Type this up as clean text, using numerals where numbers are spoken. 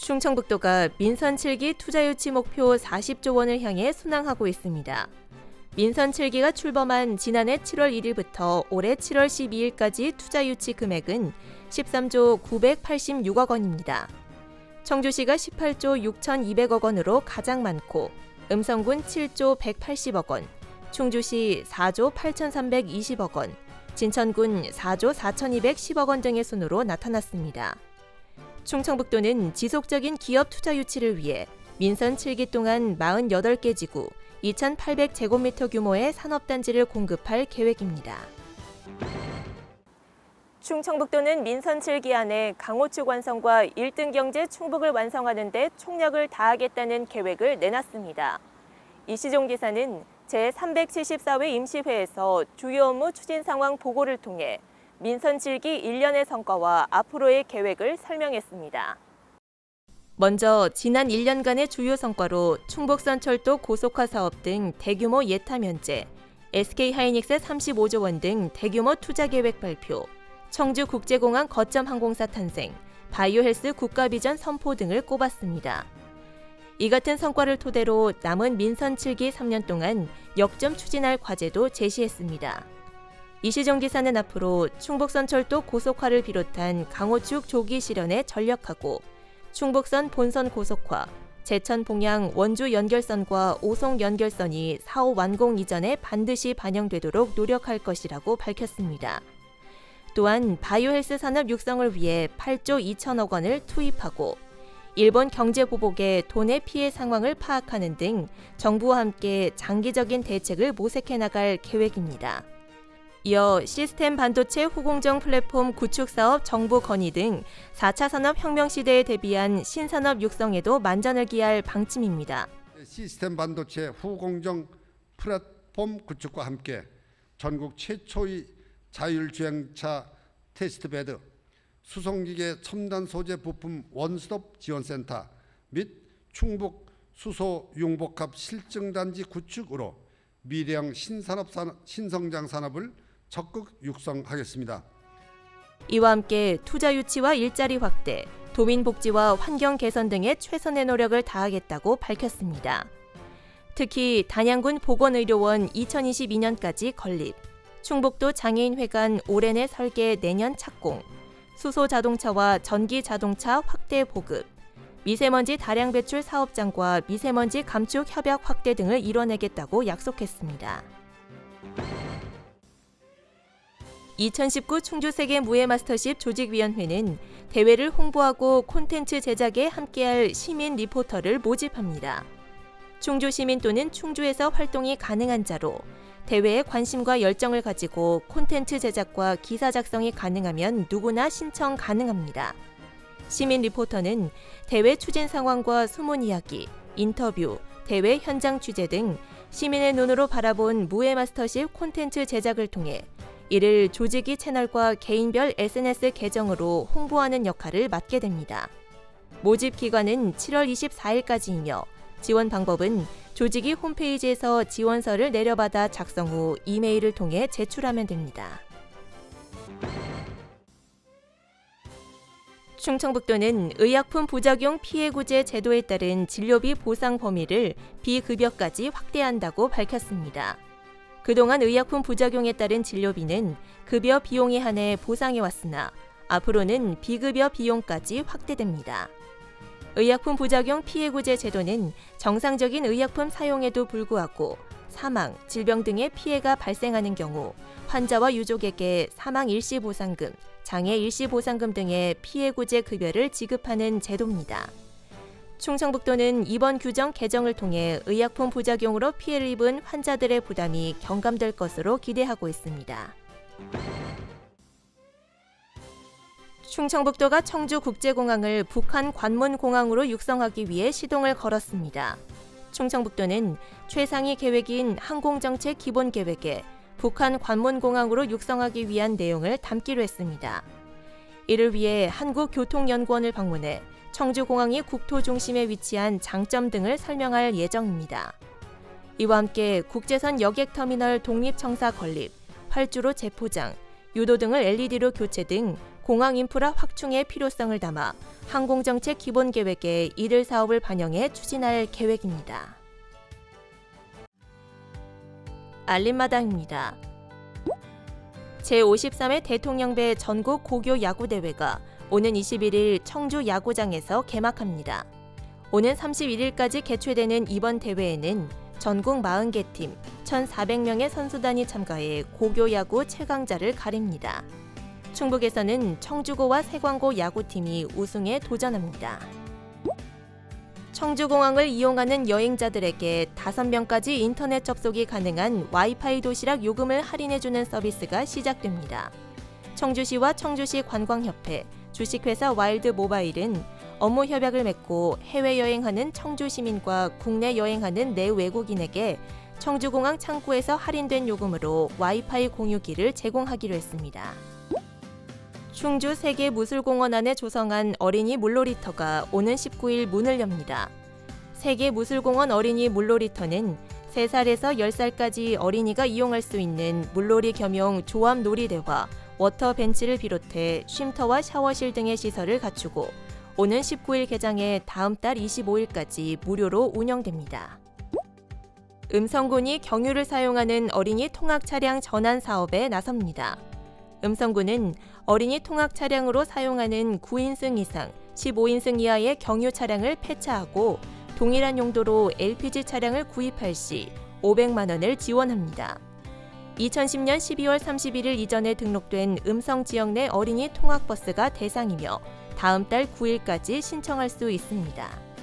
충청북도가 민선 7기 투자 유치 목표 40조 원을 향해 순항하고 있습니다. 민선 7기가 출범한 지난해 7월 1일부터 올해 7월 12일까지 투자 유치 금액은 13조 986억 원입니다. 청주시가 18조 6,200억 원으로 가장 많고 음성군 7조 180억 원, 충주시 4조 8,320억 원, 진천군 4조 4,210억 원 등의 순으로 나타났습니다. 충청북도는 지속적인 기업 투자 유치를 위해 민선 7기 동안 48개 지구 2,800제곱미터 규모의 산업단지를 공급할 계획입니다. 충청북도는 민선 7기 안에 강호축 완성과 1등 경제 충북을 완성하는 데 총력을 다하겠다는 계획을 내놨습니다. 이시종 지사는 제374회 임시회에서 주요 업무 추진 상황 보고를 통해 민선 7기 1년의 성과와 앞으로의 계획을 설명했습니다. 먼저 지난 1년간의 주요 성과로 충북선철도 고속화 사업 등 대규모 예타 면제, SK하이닉스 35조 원 등 대규모 투자 계획 발표, 청주국제공항 거점 항공사 탄생, 바이오헬스 국가비전 선포 등을 꼽았습니다. 이 같은 성과를 토대로 남은 민선 7기 3년 동안 역점 추진할 과제도 제시했습니다. 이시종 지사는 앞으로 충북선철도 고속화를 비롯한 강호축 조기 실현에 전력하고 충북선 본선 고속화, 제천 봉양 원주 연결선과 오송 연결선이 사후 완공 이전에 반드시 반영되도록 노력할 것이라고 밝혔습니다. 또한 바이오헬스 산업 육성을 위해 8조 2천억 원을 투입하고 일본 경제 보복의 돈의 피해 상황을 파악하는 등 정부와 함께 장기적인 대책을 모색해 나갈 계획입니다. 이어 시스템 반도체 후공정 플랫폼 구축 사업 정부 건의 등 4차 산업혁명 시대에 대비한 신산업 육성에도 만전을 기할 방침입니다. 시스템 반도체 후공정 플랫폼 구축과 함께 전국 최초의 자율주행차 테스트베드, 수송기계 첨단 소재 부품 원스톱 지원센터 및 충북 수소 융복합 실증단지 구축으로 미래형 신성장 산업을 적극 육성하겠습니다. 이와 함께 투자 유치와 일자리 확대, 도민 복지와 환경 개선 등의 최선의 노력을 다하겠다고 밝혔습니다. 특히 단양군 보건의료원 2022년까지 건립, 충북도 장애인회관 올해 내 설계 내년 착공, 수소 자동차와 전기 자동차 확대 보급, 미세먼지 다량 배출 사업장과 미세먼지 감축 협약 확대 등을 이뤄내겠다고 약속했습니다. 2019 충주세계 무예마스터십 조직위원회는 대회를 홍보하고 콘텐츠 제작에 함께할 시민 리포터를 모집합니다. 충주 시민 또는 충주에서 활동이 가능한 자로 대회에 관심과 열정을 가지고 콘텐츠 제작과 기사 작성이 가능하면 누구나 신청 가능합니다. 시민 리포터는 대회 추진 상황과 소문 이야기, 인터뷰, 대회 현장 취재 등 시민의 눈으로 바라본 무예마스터십 콘텐츠 제작을 통해 이를 조직위 채널과 개인별 SNS 계정으로 홍보하는 역할을 맡게 됩니다. 모집 기간은 7월 24일까지이며 지원 방법은 조직위 홈페이지에서 지원서를 내려받아 작성 후 이메일을 통해 제출하면 됩니다. 충청북도는 의약품 부작용 피해구제 제도에 따른 진료비 보상 범위를 비급여까지 확대한다고 밝혔습니다. 그동안 의약품 부작용에 따른 진료비는 급여 비용에 한해 보상해왔으나 앞으로는 비급여 비용까지 확대됩니다. 의약품 부작용 피해구제 제도는 정상적인 의약품 사용에도 불구하고 사망, 질병 등의 피해가 발생하는 경우 환자와 유족에게 사망 일시보상금, 장애 일시보상금 등의 피해구제 급여를 지급하는 제도입니다. 충청북도는 이번 규정 개정을 통해 의약품 부작용으로 피해를 입은 환자들의 부담이 경감될 것으로 기대하고 있습니다. 충청북도가 청주국제공항을 북한 관문공항으로 육성하기 위해 시동을 걸었습니다. 충청북도는 최상위 계획인 항공정책 기본계획에 북한 관문공항으로 육성하기 위한 내용을 담기로 했습니다. 이를 위해 한국교통연구원을 방문해 청주공항이 국토 중심에 위치한 장점 등을 설명할 예정입니다. 이와 함께 국제선 여객터미널 독립청사 건립, 활주로 재포장, 유도 등을 LED로 교체 등 공항 인프라 확충의 필요성을 담아 항공정책 기본계획에 이들 사업을 반영해 추진할 계획입니다. 알림마당입니다. 제53회 대통령배 전국 고교 야구대회가 오는 21일 청주 야구장에서 개막합니다. 오는 31일까지 개최되는 이번 대회에는 전국 40개 팀 1,400명의 선수단이 참가해 고교 야구 최강자를 가립니다. 충북에서는 청주고와 세광고 야구팀이 우승에 도전합니다. 청주공항을 이용하는 여행자들에게 5명까지 인터넷 접속이 가능한 와이파이 도시락 요금을 할인해주는 서비스가 시작됩니다. 청주시와 청주시 관광협회, 주식회사 와일드 모바일은 업무 협약을 맺고 해외여행하는 청주 시민과 국내 여행하는 내외국인에게 청주공항 창구에서 할인된 요금으로 와이파이 공유기를 제공하기로 했습니다. 충주 세계무술공원 안에 조성한 어린이 물놀이터가 오는 19일 문을 엽니다. 세계무술공원 어린이 물놀이터는 3살에서 10살까지 어린이가 이용할 수 있는 물놀이 겸용 조합 놀이대와 워터벤치를 비롯해 쉼터와 샤워실 등의 시설을 갖추고 오는 19일 개장해 다음 달 25일까지 무료로 운영됩니다. 음성군이 경유를 사용하는 어린이 통학 차량 전환 사업에 나섭니다. 음성군은 어린이 통학 차량으로 사용하는 9인승 이상, 15인승 이하의 경유 차량을 폐차하고 동일한 용도로 LPG 차량을 구입할 시 500만 원을 지원합니다. 2010년 12월 31일 이전에 등록된 음성 지역 내 어린이 통학버스가 대상이며 다음 달 9일까지 신청할 수 있습니다.